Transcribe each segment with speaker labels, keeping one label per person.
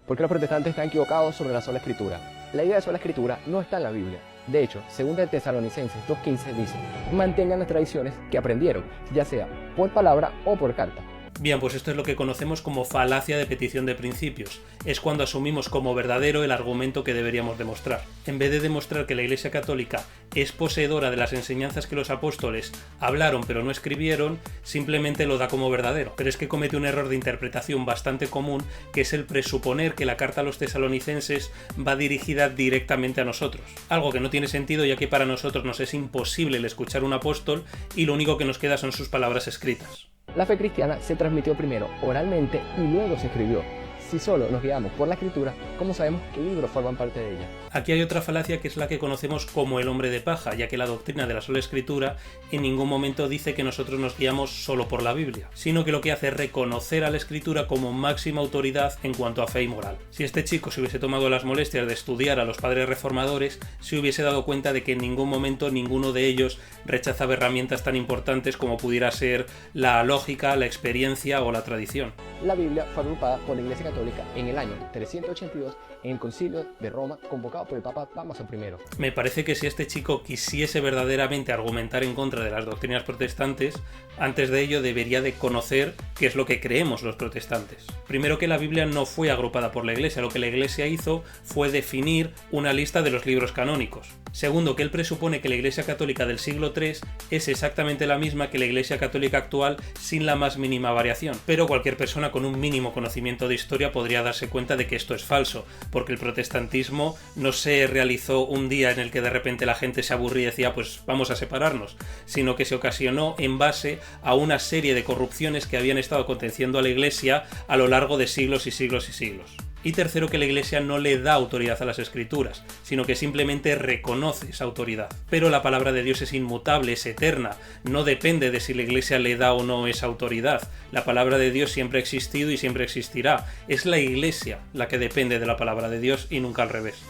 Speaker 1: ¿Por qué los protestantes están equivocados sobre la sola escritura? La idea de sola escritura no está en la Biblia. De hecho, según de Tesalonicenses 2:15 dice, mantengan las tradiciones que aprendieron, ya sea por palabra o por carta.
Speaker 2: Bien, pues esto es lo que conocemos como falacia de petición de principios. Es cuando asumimos como verdadero el argumento que deberíamos demostrar. En vez de demostrar que la Iglesia Católica es poseedora de las enseñanzas que los apóstoles hablaron pero no escribieron, simplemente lo da como verdadero. Pero es que comete un error de interpretación bastante común, que es el presuponer que la carta a los tesalonicenses va dirigida directamente a nosotros. Algo que no tiene sentido, ya que para nosotros nos es imposible el escuchar un apóstol y lo único que nos queda son sus palabras escritas.
Speaker 1: La fe cristiana se transmitió primero oralmente y luego se escribió. Si solo nos guiamos por la escritura, ¿cómo sabemos qué libros forman parte de ella?
Speaker 2: Aquí hay otra falacia que es la que conocemos como el hombre de paja, ya que la doctrina de la sola escritura en ningún momento dice que nosotros nos guiamos solo por la Biblia, sino que lo que hace es reconocer a la escritura como máxima autoridad en cuanto a fe y moral. Si este chico se hubiese tomado las molestias de estudiar a los padres reformadores, se hubiese dado cuenta de que en ningún momento ninguno de ellos rechazaba herramientas tan importantes como pudiera ser la lógica, la experiencia o la tradición.
Speaker 1: La Biblia fue agrupada por la Iglesia Católica en el año 382 en el Concilio de Roma, convocado por el Papa Dámaso I.
Speaker 2: Me parece que si este chico quisiese verdaderamente argumentar en contra de las doctrinas protestantes, antes de ello debería de conocer qué es lo que creemos los protestantes. Primero, que la Biblia no fue agrupada por la Iglesia, lo que la Iglesia hizo fue definir una lista de los libros canónicos. Segundo, que él presupone que la Iglesia Católica del siglo III es exactamente la misma que la Iglesia Católica actual sin la más mínima variación. Pero cualquier persona con un mínimo conocimiento de historia podría darse cuenta de que esto es falso, porque el protestantismo no se realizó un día en el que de repente la gente se aburría y decía pues vamos a separarnos, sino que se ocasionó en base a una serie de corrupciones que habían estado aconteciendo a la Iglesia a lo largo de siglos y siglos y siglos. Y tercero, que la Iglesia no le da autoridad a las Escrituras, sino que simplemente reconoce esa autoridad. Pero la palabra de Dios es inmutable, es eterna, no depende de si la Iglesia le da o no esa autoridad. La palabra de Dios siempre ha existido y siempre existirá. Es la Iglesia la que depende de la palabra de Dios y nunca al revés.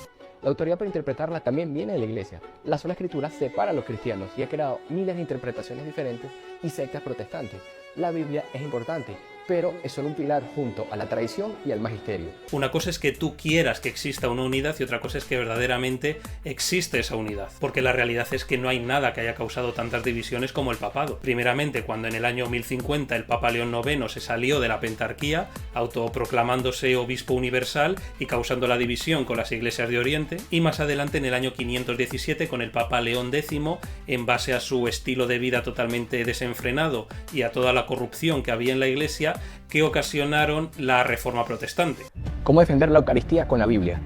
Speaker 1: La autoridad para interpretarla también viene de la Iglesia. La sola escritura separa a los cristianos y ha creado miles de interpretaciones diferentes y sectas protestantes. La Biblia es importante, pero es solo un pilar junto a la tradición y al magisterio.
Speaker 2: Una cosa es que tú quieras que exista una unidad y otra cosa es que verdaderamente existe esa unidad, porque la realidad es que no hay nada que haya causado tantas divisiones como el papado. Primeramente, cuando en el año 1050 el Papa León IX se salió de la pentarquía, autoproclamándose obispo universal y causando la división con las iglesias de Oriente, y más adelante en el año 517 con el Papa León X, en base a su estilo de vida totalmente desenfrenado y a toda la corrupción que había en la iglesia, que ocasionaron la Reforma Protestante.
Speaker 1: ¿Cómo defender la Eucaristía con la Biblia?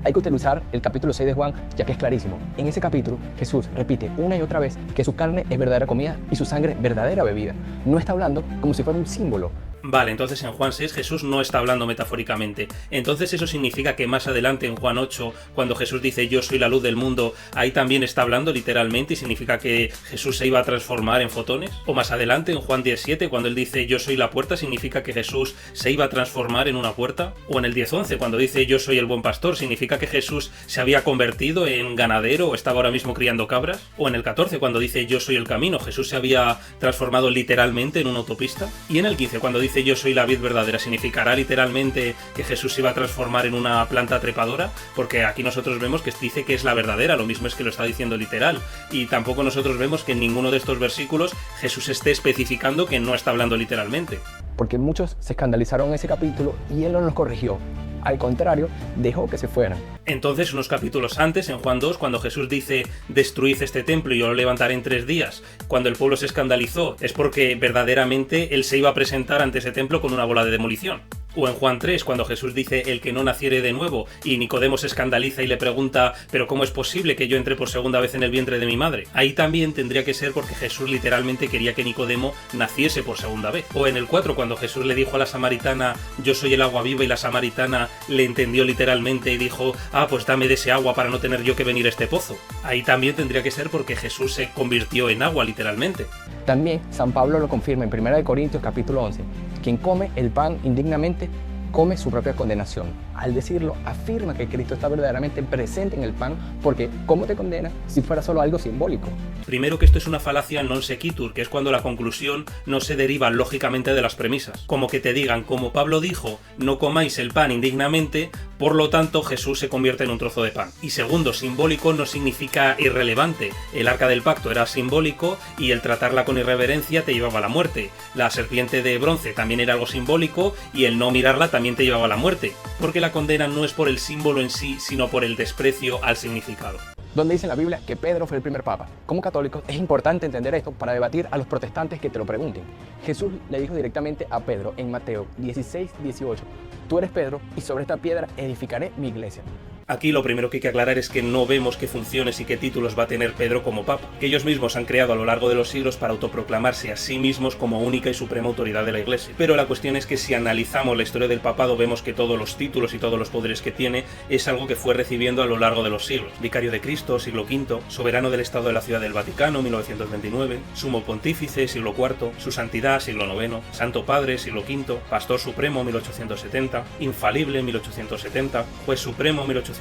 Speaker 1: Hay que utilizar el capítulo 6 de Juan, ya que es clarísimo. En ese capítulo, Jesús repite una y otra vez que su carne es verdadera comida y su sangre verdadera bebida. No está hablando como si fuera un símbolo.
Speaker 2: Vale, entonces en Juan 6 Jesús no está hablando metafóricamente. Entonces eso significa que más adelante en Juan 8, cuando Jesús dice yo soy la luz del mundo, ahí también está hablando literalmente y significa que Jesús se iba a transformar en fotones. O más adelante en Juan 17, cuando él dice yo soy la puerta, significa que Jesús se iba a transformar en una puerta. O en el 10:11, cuando dice yo soy el buen pastor, significa que Jesús se había convertido en ganadero o estaba ahora mismo criando cabras. O en el 14, cuando dice yo soy el camino, Jesús se había transformado literalmente en una autopista. Y en el 15, cuando dice yo soy la vid verdadera, ¿significará literalmente que Jesús se iba a transformar en una planta trepadora? Porque aquí nosotros vemos que dice que es la verdadera, lo mismo es que lo está diciendo literal, y tampoco nosotros vemos que en ninguno de estos versículos Jesús esté especificando que no está hablando literalmente.
Speaker 1: Porque muchos se escandalizaron en ese capítulo y él no los corrigió. Al contrario, dejó que se fueran.
Speaker 2: Entonces, unos capítulos antes, en Juan 2, cuando Jesús dice destruid este templo y yo lo levantaré en 3 días, cuando el pueblo se escandalizó, es porque verdaderamente él se iba a presentar ante ese templo con una bola de demolición. O en Juan 3, cuando Jesús dice el que no naciere de nuevo, y Nicodemo se escandaliza y le pregunta pero ¿cómo es posible que yo entre por segunda vez en el vientre de mi madre? Ahí también tendría que ser porque Jesús literalmente quería que Nicodemo naciese por segunda vez. O en el 4, cuando Jesús le dijo a la samaritana yo soy el agua viva, y la samaritana le entendió literalmente y dijo pues dame de ese agua para no tener yo que venir a este pozo. Ahí también tendría que ser porque Jesús se convirtió en agua literalmente.
Speaker 1: También San Pablo lo confirma en 1 Corintios capítulo 11. Quien come el pan indignamente come su propia condenación. Al decirlo, afirma que Cristo está verdaderamente presente en el pan, porque ¿cómo te condena si fuera solo algo simbólico?
Speaker 2: Primero, que esto es una falacia non sequitur, que es cuando la conclusión no se deriva lógicamente de las premisas. Como que te digan, como Pablo dijo, no comáis el pan indignamente, por lo tanto Jesús se convierte en un trozo de pan. Y segundo, simbólico no significa irrelevante. El arca del pacto era simbólico y el tratarla con irreverencia te llevaba a la muerte. La serpiente de bronce también era algo simbólico y el no mirarla también te llevaba a la muerte. Porque la condena no es por el símbolo en sí, sino por el desprecio al significado.
Speaker 1: Donde dice en la Biblia que Pedro fue el primer papa. Como católicos es importante entender esto para debatir a los protestantes que te lo pregunten. Jesús le dijo directamente a Pedro en Mateo 16:18, tú eres Pedro y sobre esta piedra edificaré mi iglesia.
Speaker 2: Aquí lo primero que hay que aclarar es que no vemos qué funciones y qué títulos va a tener Pedro como papa, que ellos mismos han creado a lo largo de los siglos para autoproclamarse a sí mismos como única y suprema autoridad de la Iglesia. Pero la cuestión es que si analizamos la historia del papado vemos que todos los títulos y todos los poderes que tiene es algo que fue recibiendo a lo largo de los siglos. Vicario de Cristo, siglo V, soberano del Estado de la Ciudad del Vaticano, 1929, sumo pontífice, siglo IV, su santidad, siglo IX, santo padre, siglo V, pastor supremo, 1870, infalible, 1870, juez supremo, 1870,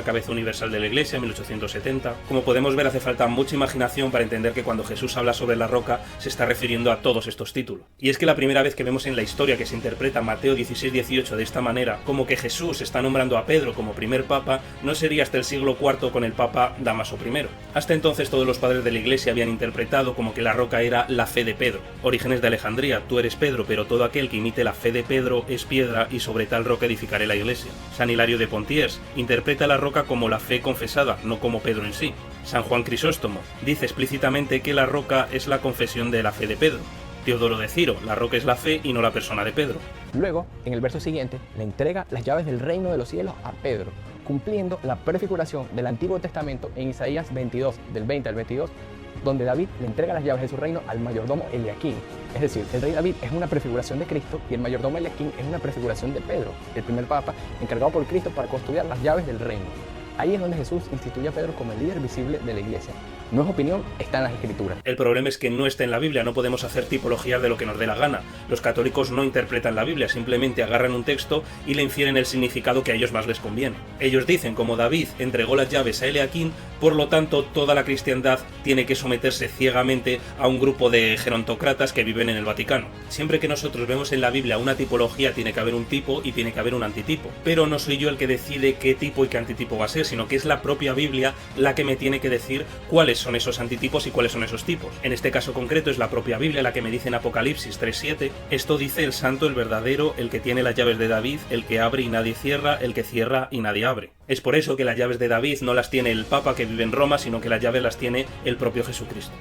Speaker 2: cabeza universal de la Iglesia, 1870. Como podemos ver, hace falta mucha imaginación para entender que cuando Jesús habla sobre la roca se está refiriendo a todos estos títulos. Y es que la primera vez que vemos en la historia que se interpreta Mateo 16:18 de esta manera, como que Jesús está nombrando a Pedro como primer papa, no sería hasta el siglo IV con el papa Dámaso I. Hasta entonces todos los padres de la Iglesia habían interpretado como que la roca era la fe de Pedro. Orígenes de Alejandría, tú eres Pedro, pero todo aquel que imite la fe de Pedro es piedra y sobre tal roca edificaré la Iglesia. San Hilario de Poitiers interpreta la roca como la fe confesada, no como Pedro en sí. San Juan Crisóstomo dice explícitamente que la roca es la confesión de la fe de Pedro. Teodoro de Ciro, la roca es la fe y no la persona de Pedro.
Speaker 1: Luego, en el verso siguiente, le entrega las llaves del reino de los cielos a Pedro, cumpliendo la prefiguración del Antiguo Testamento en Isaías 22, del 20 al 22, donde David le entrega las llaves de su reino al mayordomo Eliaquín. Es decir, el rey David es una prefiguración de Cristo y el mayordomo Eliaquín es una prefiguración de Pedro, el primer papa, encargado por Cristo para custodiar las llaves del reino. Ahí es donde Jesús instituye a Pedro como el líder visible de la iglesia. No es opinión, está en las Escrituras.
Speaker 2: El problema es que no está en la Biblia, no podemos hacer tipologías de lo que nos dé la gana. Los católicos no interpretan la Biblia, simplemente agarran un texto y le infieren el significado que a ellos más les conviene. Ellos dicen, como David entregó las llaves a Eliaquín, por lo tanto toda la cristiandad tiene que someterse ciegamente a un grupo de gerontócratas que viven en el Vaticano. Siempre que nosotros vemos en la Biblia una tipología, tiene que haber un tipo y tiene que haber un antitipo. Pero no soy yo el que decide qué tipo y qué antitipo va a ser, sino que es la propia Biblia la que me tiene que decir cuáles son esos antitipos y cuáles son esos tipos. En este caso concreto es la propia Biblia la que me dice en Apocalipsis 3:7, esto dice el santo, el verdadero, el que tiene las llaves de David, el que abre y nadie cierra, el que cierra y nadie abre. Es por eso que las llaves de David no las tiene el Papa que vive en Roma, sino que las llaves las tiene el propio Jesucristo.